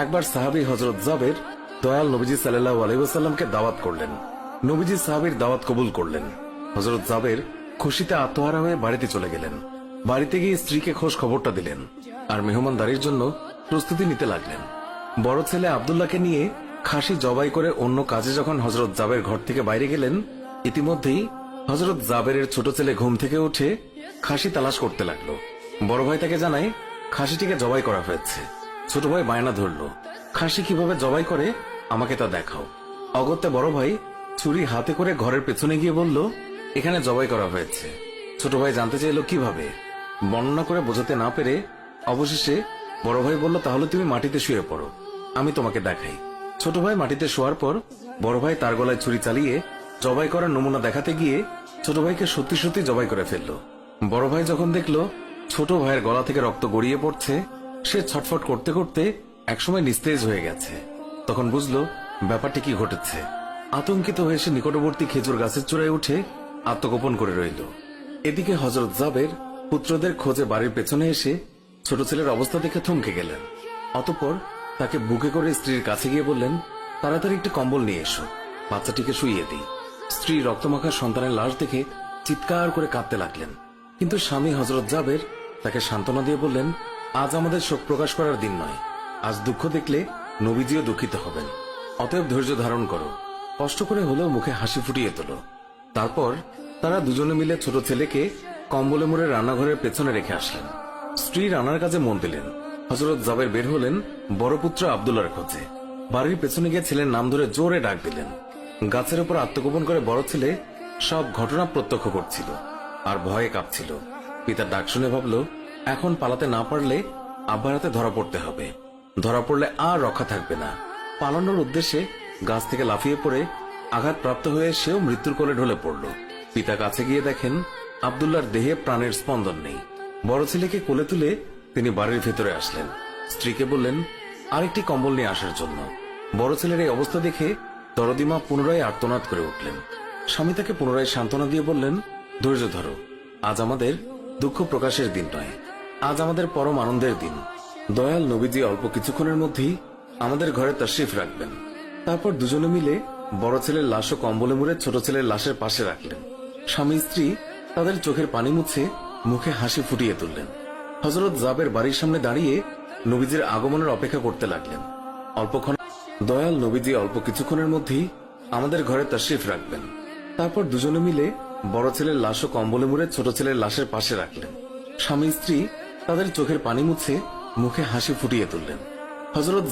একবার সাহাবী হযরত জাবের দয়াল নবীজি সাল্লাল্লাহু আলাইহি ওয়াসাল্লামকে দাওয়াত করলেন। নবীজি সাহাবীর দাওয়াত কবুল করলেন। হযরত জাবের খুশিতে আত্মহারা হয়ে বাড়িতে চলে গেলেন। বাড়িতে গিয়ে স্ত্রীকে খোঁজ খবরটা দিলেন আর মেহমানদারির জন্য প্রস্তুতি নিতে লাগলেন। বড় ছেলে আব্দুল্লাহকে নিয়ে খাসি জবাই করে অন্য কাজে যখন হযরত জাবের ঘর থেকে বাইরে গেলেন, ইতিমধ্যেই হযরত জাবেরের ছোট ছেলে ঘুম থেকে উঠে খাসি তালাশ করতে লাগলো। বড় ভাই তাকে জানায় খাসিটিকে জবাই করা হয়েছে। ছোট ভাই বায়না ধরল, খাসি কিভাবে জবাই করে আমাকে তা দেখাও। অগত্যা বড় ভাই ছুরি হাতে করে ঘরের পেছনে গিয়ে বলল, এখানে জবাই করা হয়েছে। ছোট ভাই জানতে চাইল কিভাবে। বর্ণনা করে বোঝাতে না পেরে অবশেষে বড় ভাই বলল, তাহলে তুমি মাটিতে শুয়ে পড়ো, আমি তোমাকে দেখাই। ছোট ভাই মাটিতে শোয়ার পর বড় ভাই তার গলায় ছুরি চালিয়ে জবাই করার নমুনা দেখাতে গিয়ে ছোট ভাইকে সত্যি সত্যি জবাই করে ফেলল। বড় ভাই যখন দেখলো ছোট ভাইয়ের গলা থেকে রক্ত গড়িয়ে পড়ছে, সে ছটফট করতে করতে একসময় নিস্তেজ হয়ে গেছে। তখন বুঝলো ব্যাপারটি কি ঘটেছে। আতঙ্কিত হয়ে সে নিকটবর্তী খেজুর গাছের চূড়ায় উঠে আত্মগোপন করে রইল। এদিকে হযরত জাবের পুত্রদের খোঁজে বাড়ির পেছনে এসে ছোট ছেলের অবস্থা দেখে থমকে গেলেন। অতঃপর তাকে বুকে করে স্ত্রীর কাছে গিয়ে বললেন, তাড়াতাড়ি একটি কম্বল নিয়ে এসো, বাচ্চাটিকে শুইয়ে দিই। স্ত্রী রক্তমাখা সন্তানের লাশ দেখে চিৎকার করে কাঁদতে লাগলেন। কিন্তু স্বামী হযরত জাবের তাকে সান্ত্বনা দিয়ে বললেন, আজ আমাদের শোক প্রকাশ করার দিন নয়, আজ দুঃখ দেখলে নবীজিও দুঃখিত হবেন। অতএব ধৈর্য ধারণ করো, কষ্ট করে হলেও মুখে হাসি ফুটিয়ে তোলো। তারপর তারা দুজনে মিলে ছোট ছেলেকে কম্বলে মুড়ে রান্নাঘরের পেছনে রেখে আসলেন। স্ত্রী রান্নার কাজে মন দিলেন। হযরত জাবের বের হলেন বড় পুত্র আব্দুল্লাহর খোঁজে। বাড়ির পেছনে গিয়ে ছেলের নাম ধরে জোরে ডাক দিলেন। গাছের উপর আত্মগোপন করে বড় ছেলে সব ঘটনা প্রত্যক্ষ করছিল আর ভয়ে কাঁপছিল। পিতার ডাক শুনে ভাবল, এখন পালাতে না পারলে আব্বার হাতে ধরা পড়তে হবে। ধরা পড়লে আর রক্ষা থাকবে না। পালানোর উদ্দেশ্যে গাছ থেকে লাফিয়ে পড়ে আঘাতপ্রাপ্ত হয়ে সেও মৃত্যুর কোলে ঢলে পড়ল। পিতা কাছে গিয়ে দেখেন আব্দুল্লাহর দেহে প্রাণের স্পন্দন নেই। বড় ছেলেকে কোলে তুলে তিনি বাড়ির ভেতরে আসলেন। স্ত্রীকে বললেন আরেকটি কম্বল নিয়ে আসার জন্য। বড় ছেলের এই অবস্থা দেখে দরদিমা পুনরায় আর্তনাদ করে উঠলেন। স্বামী তাকে পুনরায় সান্ত্বনা দিয়ে বললেন, ধৈর্য ধরো, আজ আমাদের দুঃখ প্রকাশের দিন নয়, আজ আমাদের পরম আনন্দের দিন। দয়াল নবীজি অল্প কিছুক্ষণের মধ্যেই আমাদের ঘরে তাশরিফ রাখবেন। তারপর দুজনে মিলে বড় ছেলের লাশও কম্বলে মুড়ে ছোট ছেলের লাশের পাশে রাখলেন। স্বামী স্ত্রী তাদের চোখের পানি মুছে মুখে হাসি ফুটিয়ে তুললেন। হযরত জাবের বাড়ির সামনে দাঁড়িয়ে নবীজির আগমনের অপেক্ষা করতে লাগলেন। অল্পক্ষণ দয়াল নবীজি অল্প কিছুক্ষণের মধ্যেই আমাদের ঘরে তাশরিফ রাখবেন। তারপর দুজনে মিলে বড় ছেলের লাশও কম্বলে মুড়ে ছোট ছেলের লাশের পাশে রাখলেন। স্বামী স্ত্রী তাদের চোখের পানি মুছে মুখে হাসি ফুটিয়ে তুললেন। হযরত